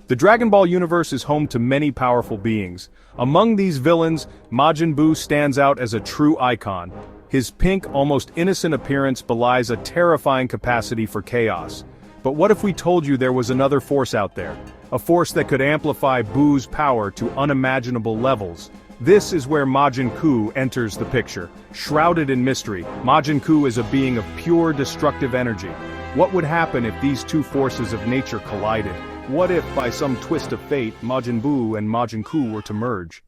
The Dragon Ball universe is home to many powerful beings. Among these villains, Majin Buu stands out as a true icon. His pink, almost innocent appearance belies a terrifying capacity for chaos. But what if we told you there was another force out there? A force that could amplify Buu's power to unimaginable levels. This is where Majin Buu enters the picture. Shrouded in mystery, Majin Buu is a being of pure destructive energy. What would happen if these two forces of nature collided? What if, by some twist of fate, Majin Buu and Majin Buu were to merge?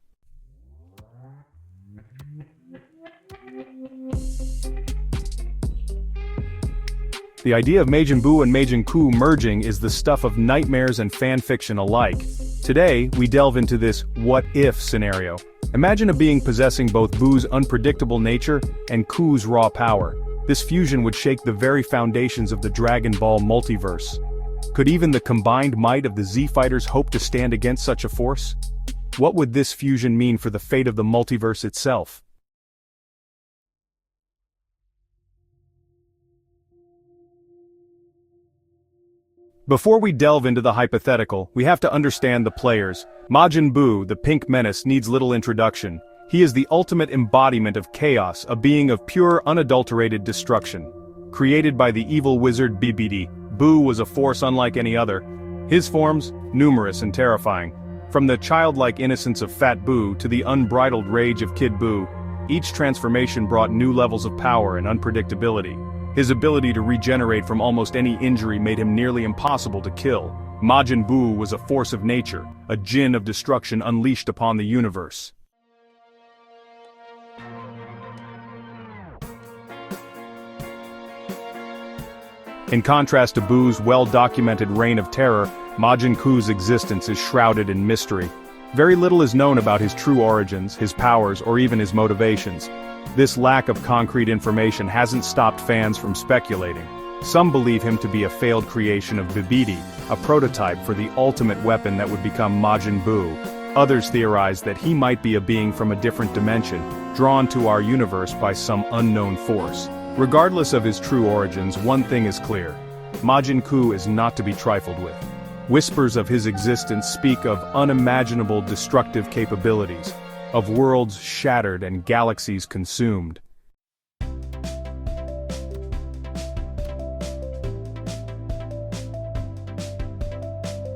The idea of Majin Buu and Majin Buu merging is the stuff of nightmares and fan fiction alike. Today, we delve into this what-if scenario. Imagine a being possessing both Buu's unpredictable nature and Ku's raw power. This fusion would shake the very foundations of the Dragon Ball multiverse. Could even the combined might of the Z-Fighters hope to stand against such a force? What would this fusion mean for the fate of the multiverse itself? Before we delve into the hypothetical, we have to understand the players. Majin Buu, the pink menace, needs little introduction. He is the ultimate embodiment of chaos, a being of pure, unadulterated destruction. Created by the evil wizard BBD, Buu was a force unlike any other. His forms, numerous and terrifying. From the childlike innocence of Fat Buu to the unbridled rage of Kid Buu, each transformation brought new levels of power and unpredictability. His ability to regenerate from almost any injury made him nearly impossible to kill. Majin Buu was a force of nature, a djinn of destruction unleashed upon the universe. In contrast to Buu's well-documented reign of terror, Majin Buu's existence is shrouded in mystery. Very little is known about his true origins, his powers, or even his motivations. This lack of concrete information hasn't stopped fans from speculating. Some believe him to be a failed creation of Bibidi, a prototype for the ultimate weapon that would become Majin Buu. Others theorize that he might be a being from a different dimension, drawn to our universe by some unknown force. Regardless of his true origins, one thing is clear. Majin Buu is not to be trifled with. Whispers of his existence speak of unimaginable destructive capabilities, of worlds shattered and galaxies consumed.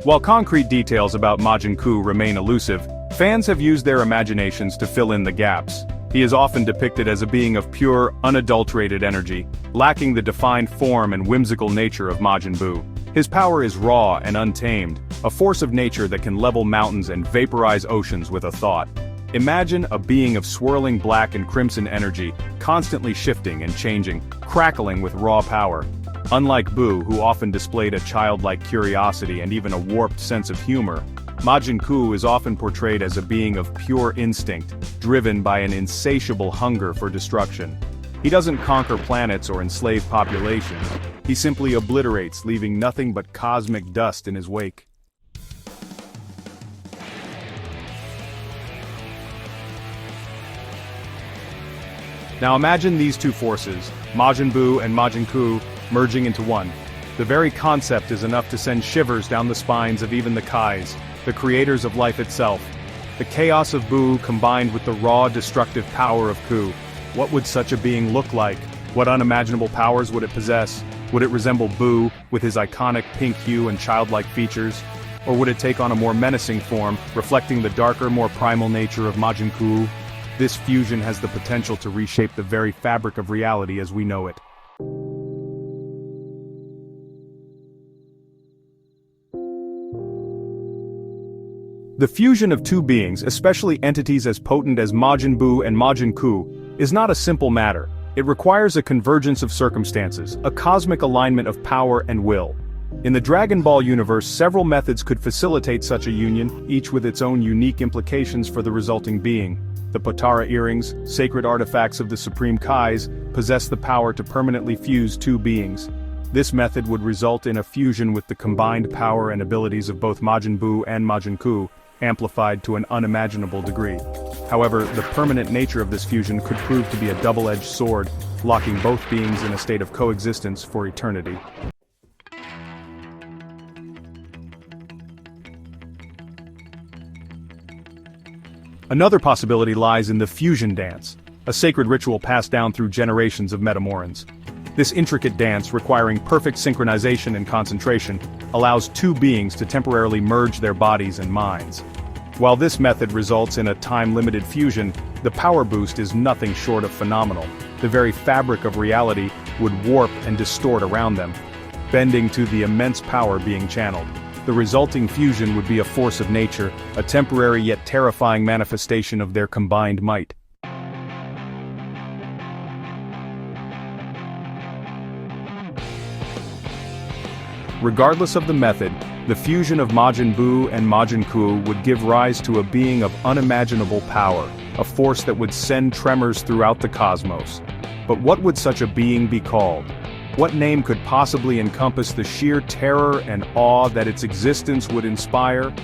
While concrete details about Majin Buu remain elusive, fans have used their imaginations to fill in the gaps. He is often depicted as a being of pure, unadulterated energy, lacking the defined form and whimsical nature of Majin Buu. His power is raw and untamed, a force of nature that can level mountains and vaporize oceans with a thought. Imagine a being of swirling black and crimson energy, constantly shifting and changing, crackling with raw power. Unlike Buu, who often displayed a childlike curiosity and even a warped sense of humor, Majin Buu is often portrayed as a being of pure instinct, driven by an insatiable hunger for destruction. He doesn't conquer planets or enslave populations. He simply obliterates, leaving nothing but cosmic dust in his wake. Now imagine these two forces, Majin Buu and Majin Buu, merging into one. The very concept is enough to send shivers down the spines of even the Kais, the creators of life itself. The chaos of Buu combined with the raw destructive power of Buu. What would such a being look like? What unimaginable powers would it possess? Would it resemble Buu, with his iconic pink hue and childlike features? Or would it take on a more menacing form, reflecting the darker, more primal nature of Majin Buu? This fusion has the potential to reshape the very fabric of reality as we know it. The fusion of two beings, especially entities as potent as Majin Buu and Majin Buu, is not a simple matter. It requires a convergence of circumstances, a cosmic alignment of power and will. In the Dragon Ball universe, several methods could facilitate such a union, each with its own unique implications for the resulting being. The Potara earrings, sacred artifacts of the Supreme Kais, possess the power to permanently fuse two beings. This method would result in a fusion with the combined power and abilities of both Majin Buu and Majin Buu, amplified to an unimaginable degree. However, the permanent nature of this fusion could prove to be a double-edged sword, locking both beings in a state of coexistence for eternity. Another possibility lies in the fusion dance, a sacred ritual passed down through generations of Metamorans. This intricate dance, requiring perfect synchronization and concentration, allows two beings to temporarily merge their bodies and minds. While this method results in a time-limited fusion, the power boost is nothing short of phenomenal. The very fabric of reality would warp and distort around them, bending to the immense power being channeled. The resulting fusion would be a force of nature, a temporary yet terrifying manifestation of their combined might. Regardless of the method, the fusion of Majin Buu and Majin Ku would give rise to a being of unimaginable power, a force that would send tremors throughout the cosmos. But what would such a being be called? What name could possibly encompass the sheer terror and awe that its existence would inspire?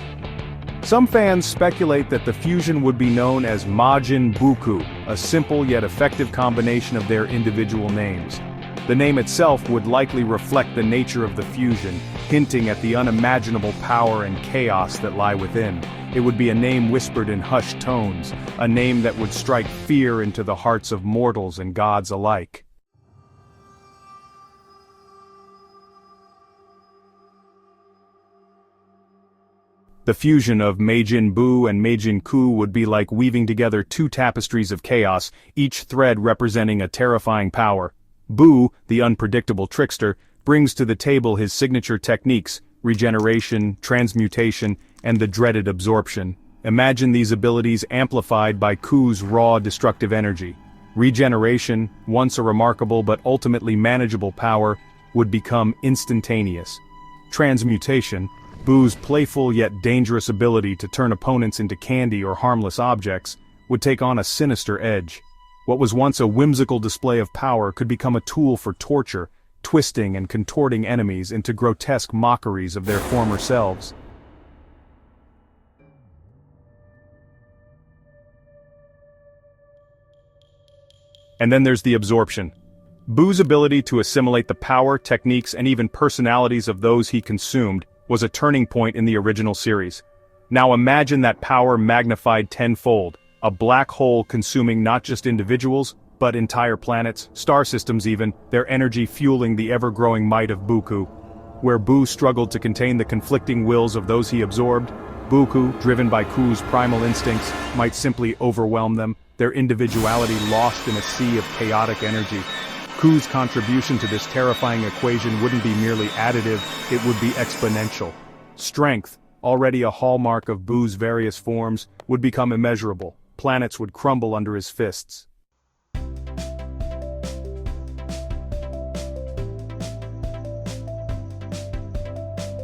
Some fans speculate that the fusion would be known as Majin Buku, a simple yet effective combination of their individual names. The name itself would likely reflect the nature of the fusion, hinting at the unimaginable power and chaos that lie within. It would be a name whispered in hushed tones, a name that would strike fear into the hearts of mortals and gods alike. The fusion of Majin Buu and Majin Ku would be like weaving together two tapestries of chaos, each thread representing a terrifying power. Buu, the unpredictable trickster, brings to the table his signature techniques: regeneration, transmutation, and the dreaded absorption. Imagine these abilities amplified by Ku's raw destructive energy. Regeneration, once a remarkable but ultimately manageable power, would become instantaneous. Transmutation, Buu's playful yet dangerous ability to turn opponents into candy or harmless objects, would take on a sinister edge. What was once a whimsical display of power could become a tool for torture, twisting and contorting enemies into grotesque mockeries of their former selves. And then there's the absorption. Buu's ability to assimilate the power, techniques, and even personalities of those he consumed was a turning point in the original series. Now imagine that power magnified tenfold, a black hole consuming not just individuals, but entire planets, star systems even, their energy fueling the ever-growing might of Buku. Where Buu struggled to contain the conflicting wills of those he absorbed, Buku, driven by Ku's primal instincts, might simply overwhelm them, their individuality lost in a sea of chaotic energy. Ku's contribution to this terrifying equation wouldn't be merely additive, it would be exponential. Strength, already a hallmark of Buu's various forms, would become immeasurable. Planets would crumble under his fists.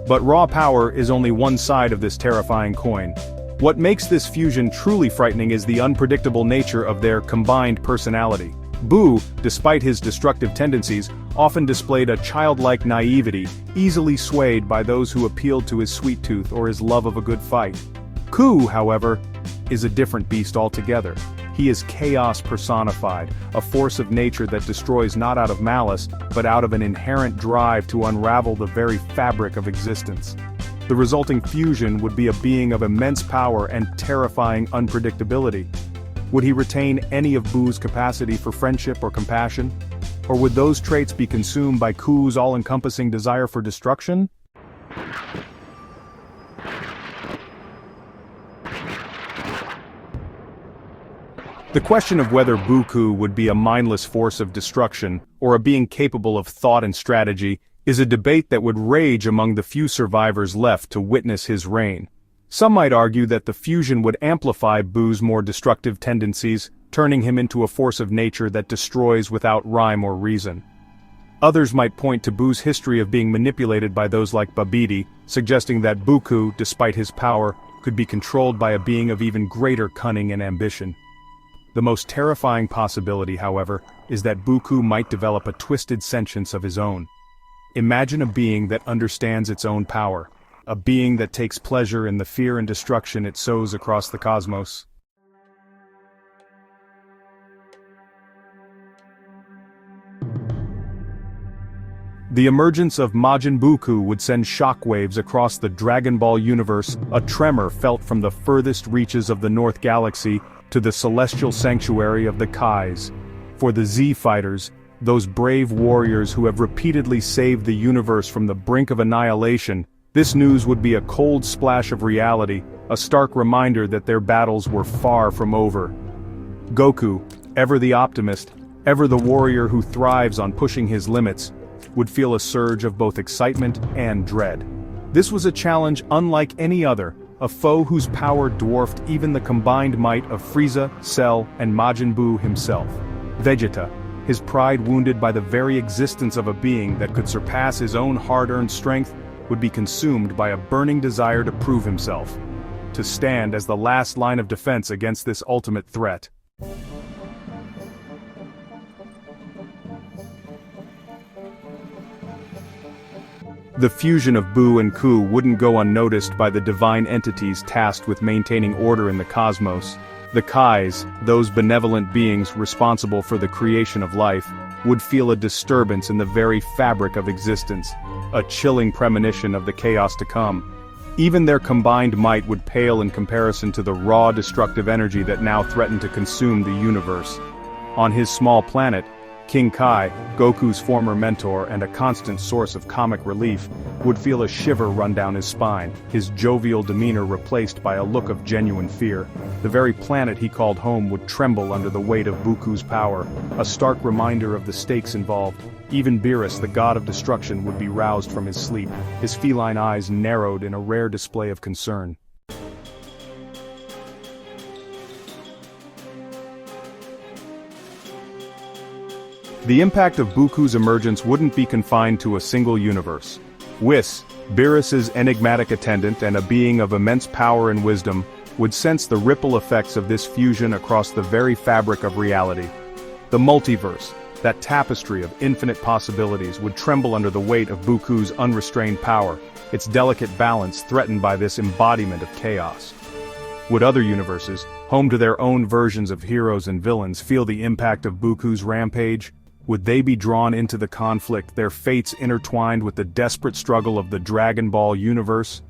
But raw power is only one side of this terrifying coin. What makes this fusion truly frightening is the unpredictable nature of their combined personality. Buu, despite his destructive tendencies, often displayed a childlike naivety, easily swayed by those who appealed to his sweet tooth or his love of a good fight. Ku, however, is a different beast altogether. He is chaos personified, a force of nature that destroys not out of malice, but out of an inherent drive to unravel the very fabric of existence. The resulting fusion would be a being of immense power and terrifying unpredictability. Would he retain any of Buu's capacity for friendship or compassion? Or would those traits be consumed by Ku's all-encompassing desire for destruction? The question of whether Buku would be a mindless force of destruction, or a being capable of thought and strategy, is a debate that would rage among the few survivors left to witness his reign. Some might argue that the fusion would amplify Buu's more destructive tendencies, turning him into a force of nature that destroys without rhyme or reason. Others might point to Buu's history of being manipulated by those like Babidi, suggesting that Buku, despite his power, could be controlled by a being of even greater cunning and ambition. The most terrifying possibility, however, is that Buku might develop a twisted sentience of his own. Imagine a being that understands its own power, a being that takes pleasure in the fear and destruction it sows across the cosmos. The emergence of Majin Buu would send shockwaves across the Dragon Ball universe, a tremor felt from the furthest reaches of the North Galaxy to the celestial sanctuary of the Kais. For the Z fighters, those brave warriors who have repeatedly saved the universe from the brink of annihilation, this news would be a cold splash of reality, a stark reminder that their battles were far from over. Goku, ever the optimist, ever the warrior who thrives on pushing his limits, would feel a surge of both excitement and dread. This was a challenge unlike any other, a foe whose power dwarfed even the combined might of Frieza, Cell, and Majin Buu himself. Vegeta, his pride wounded by the very existence of a being that could surpass his own hard-earned strength, would be consumed by a burning desire to prove himself, to stand as the last line of defense against this ultimate threat. The fusion of Buu and Ku wouldn't go unnoticed by the divine entities tasked with maintaining order in the cosmos. The Kais, those benevolent beings responsible for the creation of life, would feel a disturbance in the very fabric of existence, a chilling premonition of the chaos to come. Even their combined might would pale in comparison to the raw destructive energy that now threatened to consume the universe. On his small planet, King Kai, Goku's former mentor and a constant source of comic relief, would feel a shiver run down his spine, his jovial demeanor replaced by a look of genuine fear. The very planet he called home would tremble under the weight of Buku's power, a stark reminder of the stakes involved. Even Beerus, the god of destruction, would be roused from his sleep, his feline eyes narrowed in a rare display of concern. The impact of Buku's emergence wouldn't be confined to a single universe. Whis, Beerus's enigmatic attendant and a being of immense power and wisdom, would sense the ripple effects of this fusion across the very fabric of reality. The multiverse, that tapestry of infinite possibilities, would tremble under the weight of Buku's unrestrained power, its delicate balance threatened by this embodiment of chaos. Would other universes, home to their own versions of heroes and villains, feel the impact of Buku's rampage? Would they be drawn into the conflict, their fates intertwined with the desperate struggle of the Dragon Ball universe?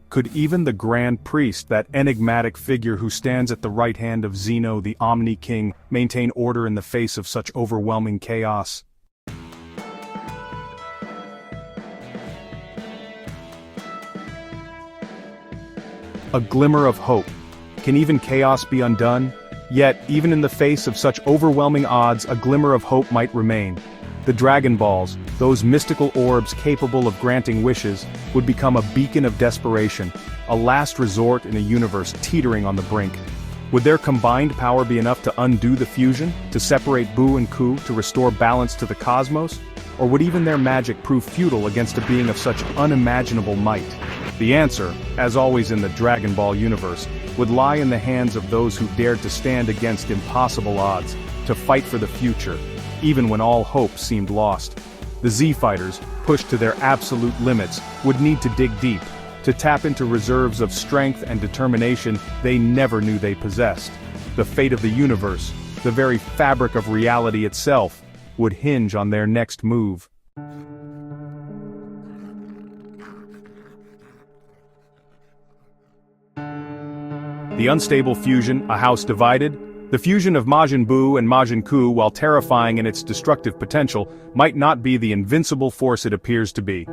Could even the Grand Priest, that enigmatic figure who stands at the right hand of Zeno the Omni King, maintain order in the face of such overwhelming chaos? A glimmer of hope. Can even chaos be undone? Yet, even in the face of such overwhelming odds, a glimmer of hope might remain. The Dragon Balls, those mystical orbs capable of granting wishes, would become a beacon of desperation, a last resort in a universe teetering on the brink. Would their combined power be enough to undo the fusion, to separate Buu and Ku, to restore balance to the cosmos? Or would even their magic prove futile against a being of such unimaginable might? The answer, as always in the Dragon Ball universe, would lie in the hands of those who dared to stand against impossible odds, to fight for the future, even when all hope seemed lost. The Z fighters, pushed to their absolute limits, would need to dig deep, to tap into reserves of strength and determination they never knew they possessed. The fate of the universe, the very fabric of reality itself, would hinge on their next move. The unstable fusion, a house divided? The fusion of Majin Buu and Majin Ku, while terrifying in its destructive potential, might not be the invincible force it appears to be.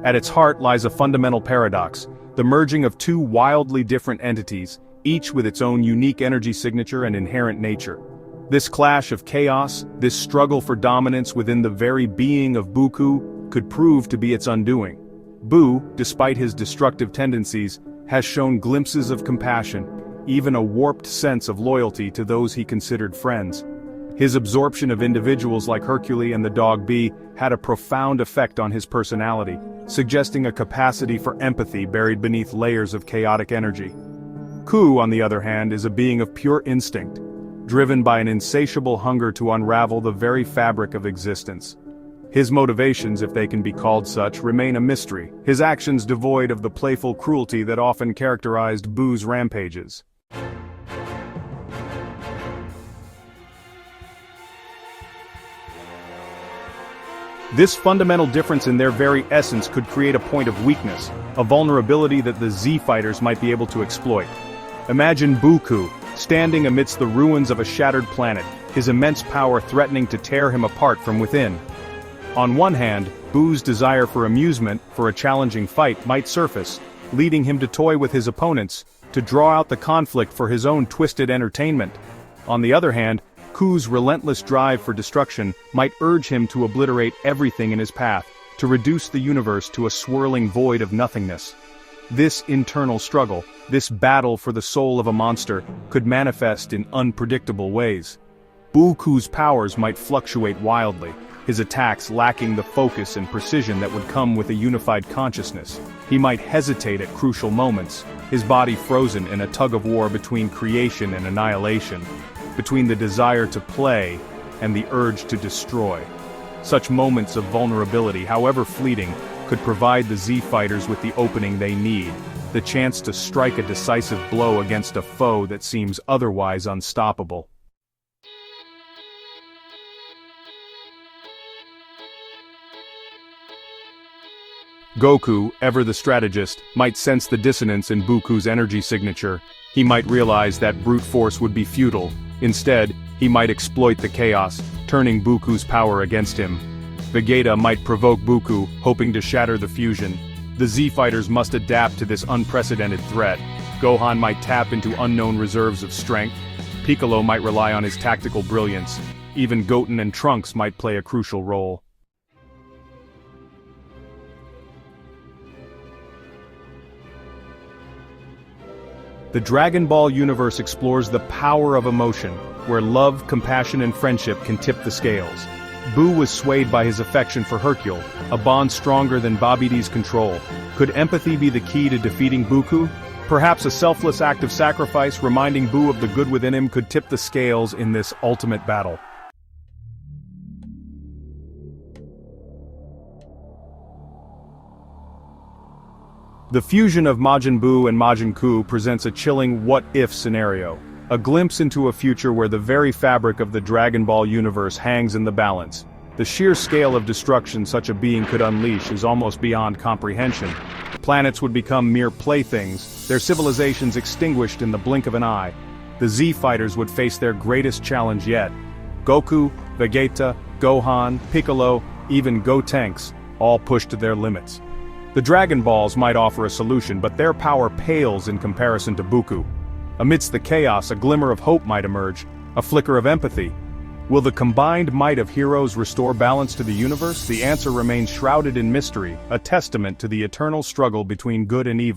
At its heart lies a fundamental paradox, the merging of two wildly different entities, each with its own unique energy signature and inherent nature. This clash of chaos, this struggle for dominance within the very being of Buku, could prove to be its undoing. Buu, despite his destructive tendencies, has shown glimpses of compassion, even a warped sense of loyalty to those he considered friends. His absorption of individuals like Hercule and the dog Bee had a profound effect on his personality, suggesting a capacity for empathy buried beneath layers of chaotic energy. Ku, on the other hand, is a being of pure instinct, driven by an insatiable hunger to unravel the very fabric of existence. His motivations, if they can be called such, remain a mystery, his actions devoid of the playful cruelty that often characterized Buu's rampages. This fundamental difference in their very essence could create a point of weakness, a vulnerability that the Z fighters might be able to exploit. Imagine Buku, standing amidst the ruins of a shattered planet, his immense power threatening to tear him apart from within. On one hand, Bu's desire for amusement, for a challenging fight, might surface, leading him to toy with his opponents, to draw out the conflict for his own twisted entertainment. On the other hand, Ku's relentless drive for destruction might urge him to obliterate everything in his path, to reduce the universe to a swirling void of nothingness. This internal struggle, this battle for the soul of a monster, could manifest in unpredictable ways. Buku's powers might fluctuate wildly, his attacks lacking the focus and precision that would come with a unified consciousness. He might hesitate at crucial moments, his body frozen in a tug-of-war between creation and annihilation, between the desire to play and the urge to destroy. Such moments of vulnerability, however fleeting, could provide the Z fighters with the opening they need, the chance to strike a decisive blow against a foe that seems otherwise unstoppable. Goku, ever the strategist, might sense the dissonance in Buku's energy signature. He might realize that brute force would be futile. Instead, he might exploit the chaos, turning Buku's power against him. Vegeta might provoke Buku, hoping to shatter the fusion. The Z fighters must adapt to this unprecedented threat. Gohan might tap into unknown reserves of strength. Piccolo might rely on his tactical brilliance. Even Goten and Trunks might play a crucial role. The Dragon Ball universe explores the power of emotion, where love, compassion and friendship can tip the scales. Buu was swayed by his affection for Hercule, a bond stronger than Babidi's control. Could empathy be the key to defeating Buku? Perhaps a selfless act of sacrifice, reminding Buu of the good within him, could tip the scales in this ultimate battle. The fusion of Majin Buu and Majin Ku presents a chilling what-if scenario, a glimpse into a future where the very fabric of the Dragon Ball universe hangs in the balance. The sheer scale of destruction such a being could unleash is almost beyond comprehension. Planets would become mere playthings, their civilizations extinguished in the blink of an eye. The Z fighters would face their greatest challenge yet. Goku, Vegeta, Gohan, Piccolo, even Gotenks, all pushed to their limits. The Dragon Balls might offer a solution, but their power pales in comparison to Buku. Amidst the chaos, a glimmer of hope might emerge, a flicker of empathy. Will the combined might of heroes restore balance to the universe? The answer remains shrouded in mystery, a testament to the eternal struggle between good and evil.